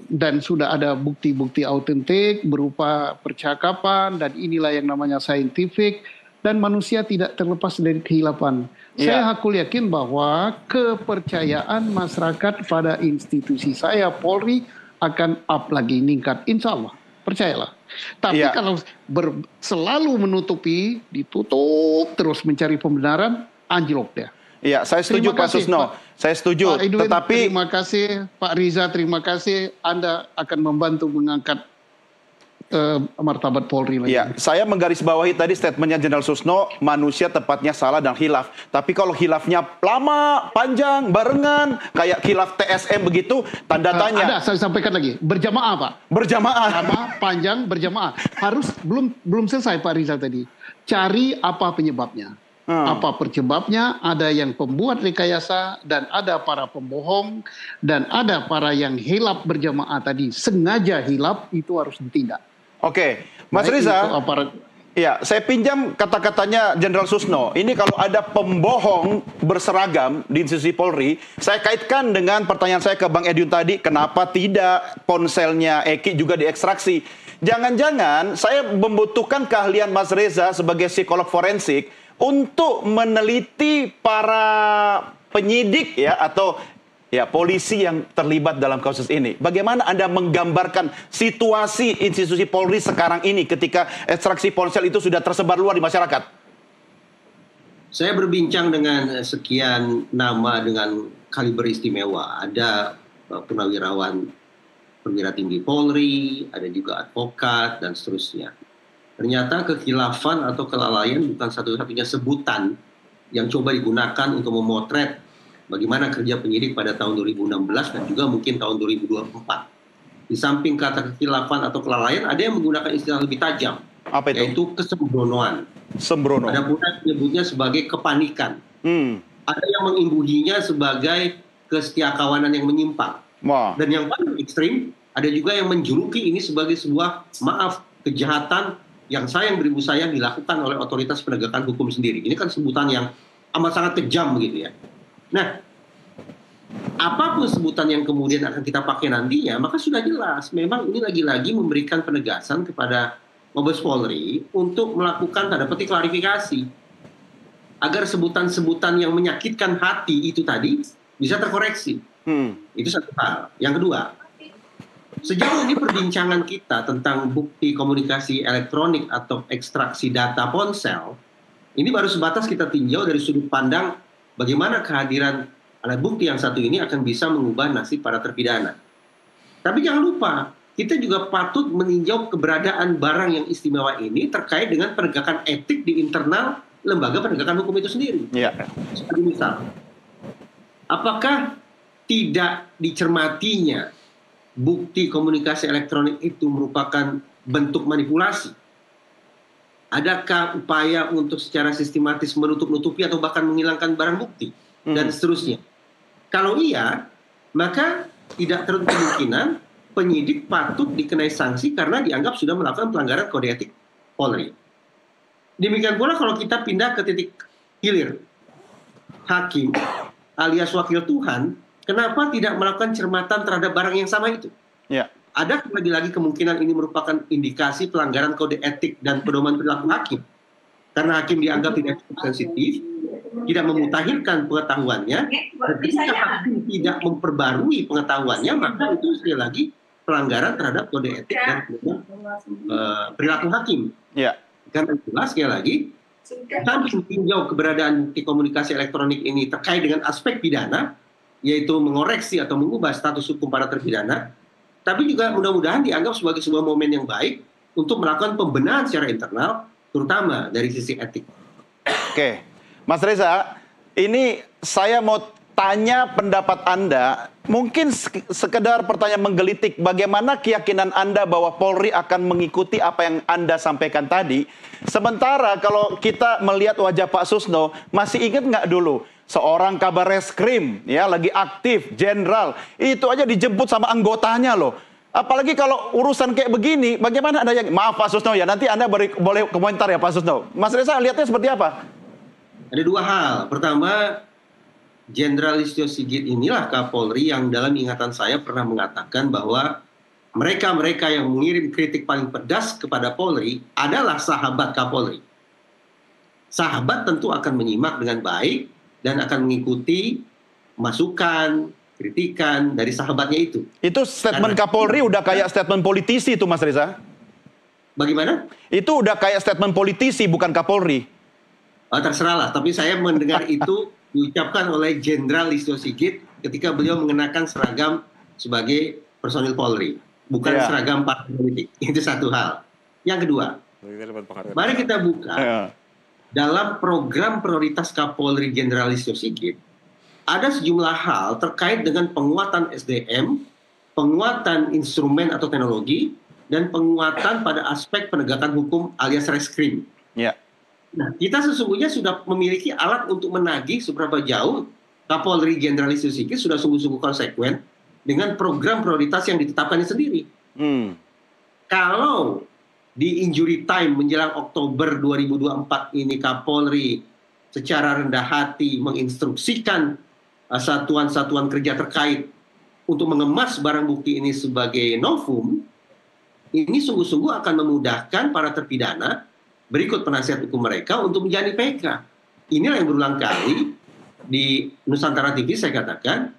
D: dan sudah ada bukti-bukti autentik berupa percakapan dan inilah yang namanya scientific dan manusia tidak terlepas dari kehilafan. Saya hakul yakin bahwa kepercayaan masyarakat pada institusi saya Polri akan up lagi, meningkat, insya Allah, percayalah. Tapi kalau selalu menutupi, ditutup terus mencari pembenaran, anjlok dia.
A: Iya, saya setuju Pak Susno. Saya setuju.
D: Pak Edwin,
A: tetapi
D: terima kasih, Pak Riza, terima kasih. Anda akan membantu mengangkat martabat Polri lagi.
A: Ya, saya menggarisbawahi tadi statementnya Jenderal Susno, manusia tepatnya salah dan khilaf. Tapi kalau khilafnya lama, panjang, barengan, kayak khilaf TSM begitu, tanda tanya.
D: Ada, saya sampaikan lagi. Berjamaah, Pak.
A: Berjamaah.
D: Lama, panjang, berjamaah. Harus belum selesai Pak Rizal tadi. Cari apa penyebabnya. Apa penyebabnya? Ada yang pembuat rekayasa dan ada para pembohong dan ada para yang hilaf berjamaah tadi sengaja hilaf, itu harus ditindak.
A: Oke, Mas Riza, ya, saya pinjam kata-katanya Jenderal Susno. Ini kalau ada pembohong berseragam di institusi Polri, saya kaitkan dengan pertanyaan saya ke Bang Ediun tadi, kenapa tidak ponselnya Eki juga diekstraksi? Jangan-jangan saya membutuhkan keahlian Mas Reza sebagai psikolog forensik untuk meneliti para penyidik ya atau polisi yang terlibat dalam kasus ini. Bagaimana Anda menggambarkan situasi institusi Polri sekarang ini ketika ekstraksi ponsel itu sudah tersebar luar di masyarakat?
C: Saya berbincang dengan sekian nama dengan kaliber istimewa. Ada purnawirawan perwira tinggi Polri, ada juga advokat, dan seterusnya. Ternyata kekhilafan atau kelalaian bukan satu-satunya sebutan yang coba digunakan untuk memotret bagaimana kerja penyidik pada tahun 2016 dan juga mungkin tahun 2024. Di samping kata kekhilafan atau kelalaian, ada yang menggunakan istilah lebih tajam.
A: Apa itu?
C: Yaitu kesembronoan.
A: Sembrono.
C: Ada pula yang menyebutnya sebagai kepanikan. Ada yang mengimbuhinya sebagai kesetiakawanan yang menyimpang.
A: Wah.
C: Dan yang paling ekstrim, ada juga yang menjuluki ini sebagai sebuah kejahatan yang sayang beribu sayang dilakukan oleh otoritas penegakan hukum sendiri. Ini kan sebutan yang amat sangat kejam begitu ya. Nah, apapun sebutan yang kemudian akan kita pakai nantinya, maka sudah jelas memang ini lagi-lagi memberikan penegasan kepada Mabes Polri untuk melakukan tanda petik klarifikasi agar sebutan-sebutan yang menyakitkan hati itu tadi bisa terkoreksi. Itu satu hal. Yang kedua, sejauh ini perbincangan kita tentang bukti komunikasi elektronik atau ekstraksi data ponsel, ini baru sebatas kita tinjau dari sudut pandang bagaimana kehadiran alat bukti yang satu ini akan bisa mengubah nasib para terpidana. Tapi jangan lupa, kita juga patut meninjau keberadaan barang yang istimewa ini terkait dengan penegakan etik di internal lembaga penegakan hukum itu sendiri. Seperti misal, apakah tidak dicermatinya bukti komunikasi elektronik itu merupakan bentuk manipulasi? Adakah upaya untuk secara sistematis menutup-nutupi atau bahkan menghilangkan barang bukti? Dan seterusnya. Kalau iya, maka tidak terlalu kemungkinan penyidik patut dikenai sanksi karena dianggap sudah melakukan pelanggaran kode etik Polri. Demikian pula kalau kita pindah ke titik hilir, hakim alias wakil Tuhan, kenapa tidak melakukan cermatan terhadap barang yang sama itu? Ada lagi-lagi kemungkinan ini merupakan indikasi pelanggaran kode etik dan pedoman perilaku hakim. Karena hakim dianggap tidak cukup sensitif, tidak memutakhirkan pengetahuannya, dan ketika hakim tidak memperbarui pengetahuannya, maka itu sekali lagi pelanggaran terhadap kode etik dan perilaku hakim. Karena jelas sekali lagi, kami meninjau keberadaan bukti komunikasi elektronik ini terkait dengan aspek pidana, yaitu mengoreksi atau mengubah status hukum para terpidana, tapi juga mudah-mudahan dianggap sebagai sebuah momen yang baik untuk melakukan pembenahan secara internal, terutama dari sisi etik.
A: Oke, Mas Reza, ini saya mau tanya pendapat Anda, mungkin sekedar pertanyaan menggelitik, bagaimana keyakinan Anda bahwa Polri akan mengikuti apa yang Anda sampaikan tadi? Sementara kalau kita melihat wajah Pak Susno, masih ingat nggak dulu? Seorang kabar reskrim, ya lagi aktif, jenderal, itu aja dijemput sama anggotanya loh. Apalagi kalau urusan kayak begini, bagaimana Anda yang... Maaf Pak Susno ya, nanti Anda boleh komentar ya Pak Susno. Mas Reza lihatnya seperti apa?
C: Ada dua hal. Pertama, Jenderal Listio Sigit inilah Kapolri yang dalam ingatan saya pernah mengatakan bahwa mereka-mereka yang mengirim kritik paling pedas kepada Polri adalah sahabat Kapolri. sahabat tentu akan menyimak dengan baik dan akan mengikuti masukan, kritikan dari sahabatnya itu.
A: Itu statement Kapolri udah kayak statement politisi itu, Mas Reza.
C: Bagaimana?
A: Itu udah kayak statement politisi, bukan Kapolri.
C: Terserahlah, tapi saya mendengar itu diucapkan oleh Jenderal Listio Sigit ketika beliau mengenakan seragam sebagai personil Polri, bukan seragam partai politik. Itu satu hal. Yang kedua, mari kita buka dalam program prioritas Kapolri Jenderal Listio Sigit, ada sejumlah hal terkait dengan penguatan SDM, penguatan instrumen atau teknologi, dan penguatan pada aspek penegakan hukum alias reskrim.
A: Ya.
C: Nah, kita sesungguhnya sudah memiliki alat untuk menagih seberapa jauh Kapolri Jenderal Listio Sigit sudah sungguh-sungguh konsekuen dengan program prioritas yang ditetapkannya sendiri. Kalau di injury time menjelang Oktober 2024 ini Kapolri secara rendah hati menginstruksikan satuan-satuan kerja terkait untuk mengemas barang bukti ini sebagai novum, ini sungguh-sungguh akan memudahkan para terpidana berikut penasihat hukum mereka untuk menjalani PK. Inilah yang berulang kali di Nusantara TV saya katakan,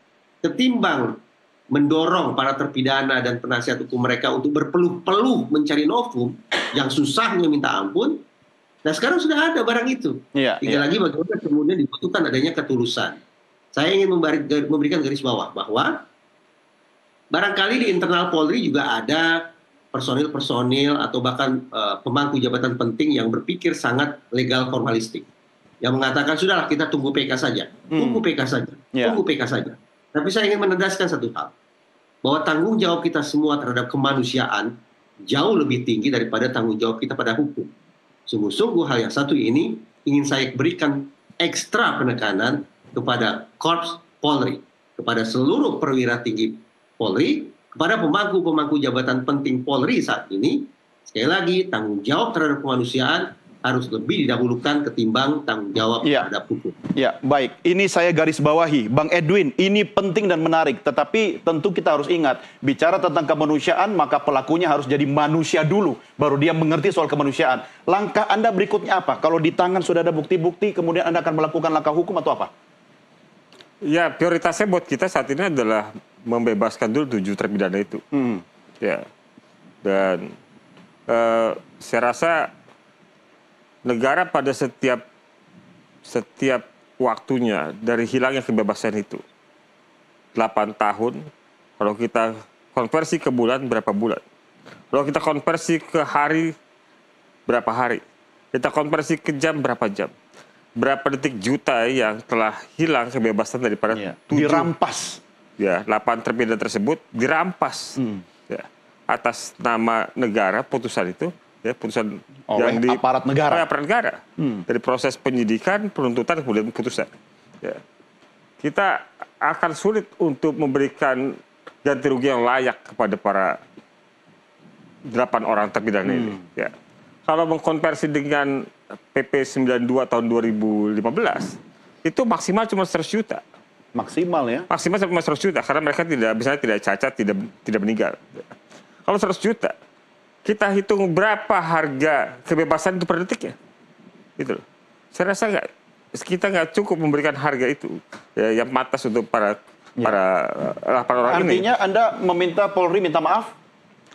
C: ketimbang mendorong para terpidana dan penasihat hukum mereka untuk berpeluh-peluh mencari novum yang susahnya minta ampun, nah sekarang sudah ada barang itu. Tinggal lagi bagaimana kemudian dibutuhkan adanya ketulusan. Saya ingin memberikan garis bawah bahwa barangkali di internal Polri juga ada personil-personil atau bahkan pemangku jabatan penting yang berpikir sangat legal formalistik. Yang mengatakan, sudahlah kita tunggu PK saja. Tunggu PK saja. Tunggu PK saja. Tapi saya ingin menegaskan satu hal. Bahwa tanggung jawab kita semua terhadap kemanusiaan jauh lebih tinggi daripada tanggung jawab kita pada hukum. Sungguh-sungguh hal yang satu ini ingin saya berikan ekstra penekanan kepada Korps Polri, kepada seluruh perwira tinggi Polri, kepada pemangku-pemangku jabatan penting Polri saat ini. Sekali lagi, tanggung jawab terhadap kemanusiaan harus lebih didahulukan ketimbang tanggung jawab terhadap hukum.
A: Ya, baik. Ini saya garis bawahi. Bang Edwin, ini penting dan menarik. Tetapi tentu kita harus ingat, bicara tentang kemanusiaan, maka pelakunya harus jadi manusia dulu. Baru dia mengerti soal kemanusiaan. Langkah Anda berikutnya apa? Kalau di tangan sudah ada bukti-bukti, kemudian Anda akan melakukan langkah hukum atau apa?
B: Ya, prioritasnya buat kita saat ini adalah membebaskan dulu 7 terpidana itu. Ya. Dan saya rasa negara pada setiap waktunya dari hilangnya kebebasan itu 8 tahun, kalau kita konversi ke bulan berapa bulan, kalau kita konversi ke hari berapa hari, kita konversi ke jam berapa jam, berapa detik juta yang telah hilang kebebasan daripada 7
A: dirampas.
B: Ya, 8 terpidana tersebut dirampas ya, atas nama negara. Putusan itu ya, putusan
A: oleh
B: yang di
A: aparat negara.
B: Oleh aparat negara. Dari proses penyidikan, penuntutan, kemudian putusan. Ya. Kita akan sulit untuk memberikan ganti rugi yang layak kepada para 8 orang terpidana ini. Ya. Kalau mengkonversi dengan PP 92 tahun 2015, itu maksimal cuma 100 juta.
A: Maksimal ya?
B: Maksimal cuma 100 juta, karena mereka misalnya tidak cacat, tidak meninggal. Kalau 100 juta, kita hitung berapa harga kebebasan itu per detiknya. Gitu loh. Saya rasa kita nggak cukup memberikan harga itu ya, yang pantas untuk para 8 orang ini.
A: Artinya Anda meminta Polri minta maaf?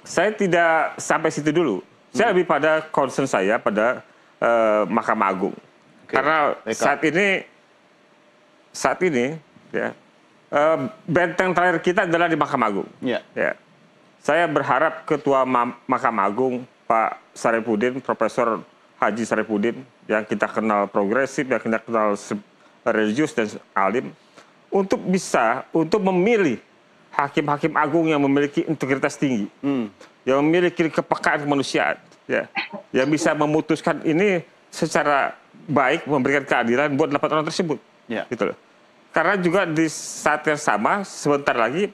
B: Saya tidak sampai situ dulu. Saya lebih pada concern saya pada Mahkamah Agung. Karena saat ini ya, benteng terakhir kita adalah di Mahkamah Agung. Ya. Saya berharap Ketua Mahkamah Agung Pak Saripudin, Profesor Haji Saripudin, yang kita kenal progresif, yang kita kenal religius dan alim, untuk memilih hakim-hakim agung yang memiliki integritas tinggi, yang memiliki kepekaan kemanusiaan, ya, yang bisa memutuskan ini secara baik, memberikan keadilan buat 8 orang tersebut. Gitu loh. Karena juga di saat yang sama, sebentar lagi,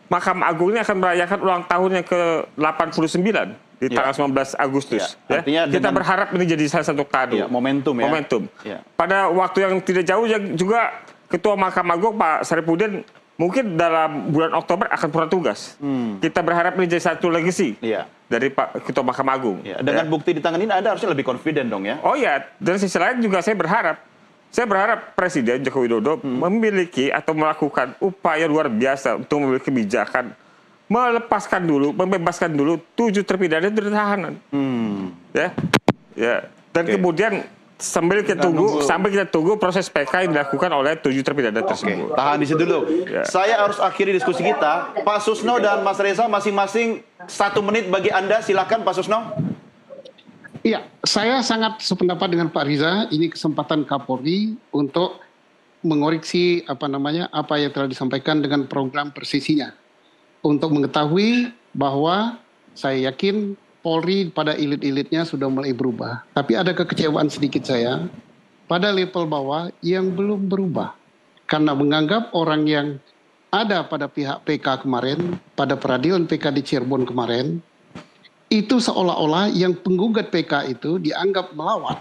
B: Mahkamah Agung ini akan merayakan ulang tahun yang ke-89 di tanggal 19 Agustus. Ya. Kita berharap ini jadi salah satu kado.
A: Momentum.
B: Pada waktu yang tidak jauh juga, Ketua Mahkamah Agung Pak Saripudin mungkin dalam bulan Oktober akan pulang tugas. Kita berharap ini jadi satu legacy dari Pak Ketua Mahkamah Agung.
A: Ya, dengan bukti di tangan ini Anda harusnya lebih confident dong ya?
B: Oh ya, dari sisi lain juga saya berharap Presiden Joko Widodo memiliki atau melakukan upaya luar biasa untuk memiliki kebijakan membebaskan dulu 7 terpidana dari tahanan. Ya. Dan kemudian sambil kita tunggu proses PK yang dilakukan oleh 7 terpidana tersebut.
A: Tahan di situ dulu.
B: Ya.
A: Saya harus akhiri diskusi kita. Pak Susno dan Mas Reza masing-masing 1 menit bagi Anda. Silakan Pak Susno.
D: Iya, saya sangat sependapat dengan Pak Riza. Ini kesempatan Kapolri untuk mengoreksi apa yang telah disampaikan dengan program presisinya. Untuk mengetahui bahwa saya yakin Polri pada elit-elitnya sudah mulai berubah. Tapi ada kekecewaan sedikit saya pada level bawah yang belum berubah. Karena menganggap orang yang ada pada pihak PK kemarin, pada peradilan PK di Cirebon kemarin, itu seolah-olah yang penggugat PK itu dianggap melawan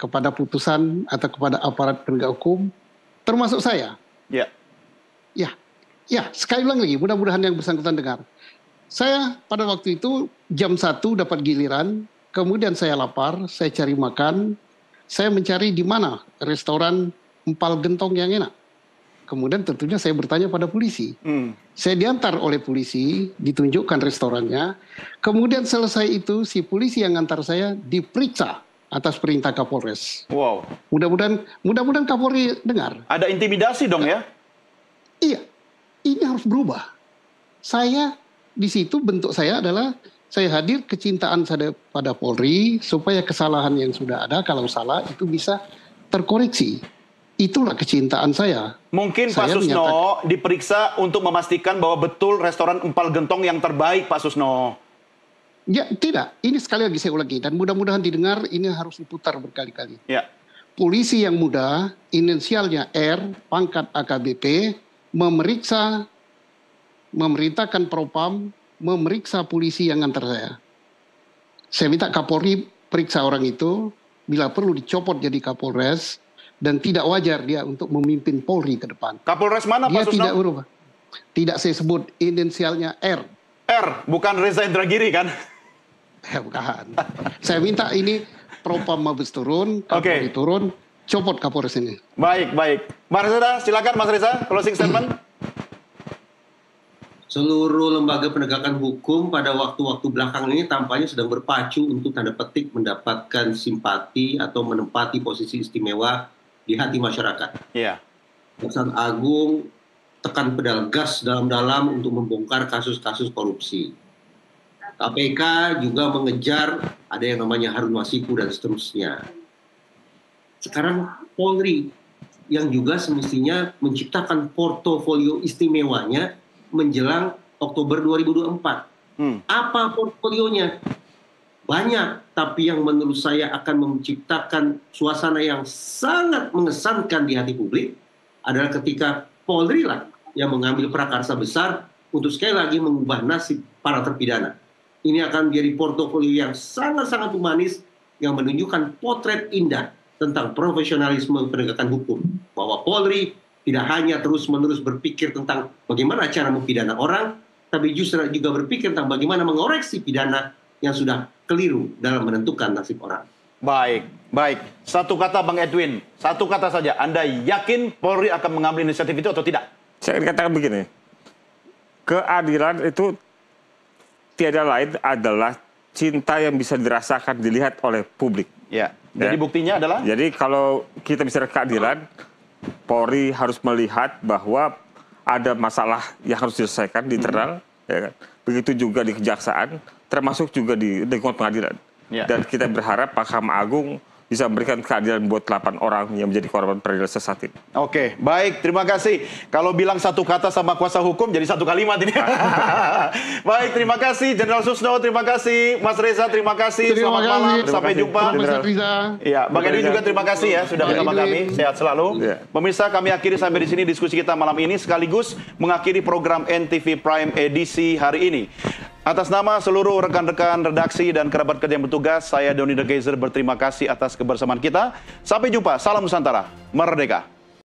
D: kepada putusan atau kepada aparat penegak hukum, termasuk saya. Ya, sekali ulang lagi, mudah-mudahan yang bersangkutan dengar. Saya pada waktu itu jam 1 dapat giliran, kemudian saya lapar, saya cari makan, saya mencari di mana restoran empal gentong yang enak. Kemudian tentunya saya bertanya pada polisi. Saya diantar oleh polisi, ditunjukkan restorannya. Kemudian selesai itu si polisi yang antar saya diperiksa atas perintah Kapolres.
A: Wow.
D: Mudah-mudahan Kapolri dengar.
A: Ada intimidasi dong ya?
D: Iya, ini harus berubah. Saya di situ bentuk saya adalah saya hadir kecintaan saya pada Polri supaya kesalahan yang sudah ada kalau salah itu bisa terkoreksi. Itulah kecintaan saya.
A: Mungkin Pak Susno diperiksa untuk memastikan bahwa betul restoran empal gentong yang terbaik, Pak Susno.
D: Ya, tidak. Ini sekali lagi saya ulangi. Dan mudah-mudahan didengar, ini harus diputar berkali-kali.
A: Ya.
D: Polisi yang muda, inisialnya R, pangkat AKBP, memerintahkan Propam, memeriksa polisi yang antar saya. Saya minta Kapolri periksa orang itu, bila perlu dicopot jadi Kapolres, dan tidak wajar dia untuk memimpin Polri ke depan.
A: Kapolres mana
D: dia
A: Pak Susno?
D: Tidak berubah. Tidak saya sebut, inisialnya R.
A: R, bukan Reza Indragiri kan?
D: Bukan. Saya minta ini Propam Mabes turun, Kapolri turun, copot Kapolres ini.
A: Baik. Mas Reza, silakan Mas Reza, closing statement.
C: Seluruh lembaga penegakan hukum pada waktu-waktu belakang ini tampaknya sedang berpacu untuk tanda petik mendapatkan simpati atau menempati posisi istimewa di hati masyarakat.
A: Iya.
C: Kejaksaan Agung tekan pedal gas dalam-dalam untuk membongkar kasus-kasus korupsi. KPK juga mengejar ada yang namanya Harun Masiku dan seterusnya. Sekarang Polri yang juga semestinya menciptakan portofolio istimewanya menjelang Oktober 2024. Apa portfolionya? Banyak, tapi yang menurut saya akan menciptakan suasana yang sangat mengesankan di hati publik adalah ketika Polri lah yang mengambil prakarsa besar untuk sekali lagi mengubah nasib para terpidana. Ini akan menjadi portofolio yang sangat-sangat humanis yang menunjukkan potret indah tentang profesionalisme penegakan hukum. Bahwa Polri tidak hanya terus-menerus berpikir tentang bagaimana cara mempidana orang, tapi justru juga berpikir tentang bagaimana mengoreksi pidana yang sudah keliru dalam menentukan nasib orang.
A: Baik. Satu kata Bang Edwin, satu kata saja. Anda yakin Polri akan mengambil inisiatif itu atau tidak?
B: Saya ingin katakan begini, keadilan itu tiada lain adalah cinta yang bisa dirasakan, dilihat oleh publik.
A: Ya. Jadi buktinya adalah?
B: Jadi kalau kita bicara keadilan, Polri harus melihat bahwa ada masalah yang harus diselesaikan di internal, ya kan? Begitu juga di kejaksaan, termasuk juga di lingkungan pengadilan.
A: Ya.
B: Dan kita berharap Mahkamah Agung bisa memberikan keadilan buat 8 orang yang menjadi korban peradilan sesat ini.
A: Oke, baik, terima kasih. Kalau bilang satu kata sama kuasa hukum jadi satu kalimat ini. Baik, terima kasih Jenderal Susno, terima kasih Mas Reza, terima kasih. Selamat malam, sampai jumpa. Ya, Bang Edwin juga terima kasih ya sudah bersama kami. Sehat selalu. Pemirsa, kami akhiri sampai di sini diskusi kita malam ini sekaligus mengakhiri program NTV Prime edisi hari ini. Atas nama seluruh rekan-rekan redaksi dan kerabat kerja yang bertugas, saya Doni The Geyser berterima kasih atas kebersamaan kita. Sampai jumpa, salam Nusantara, merdeka.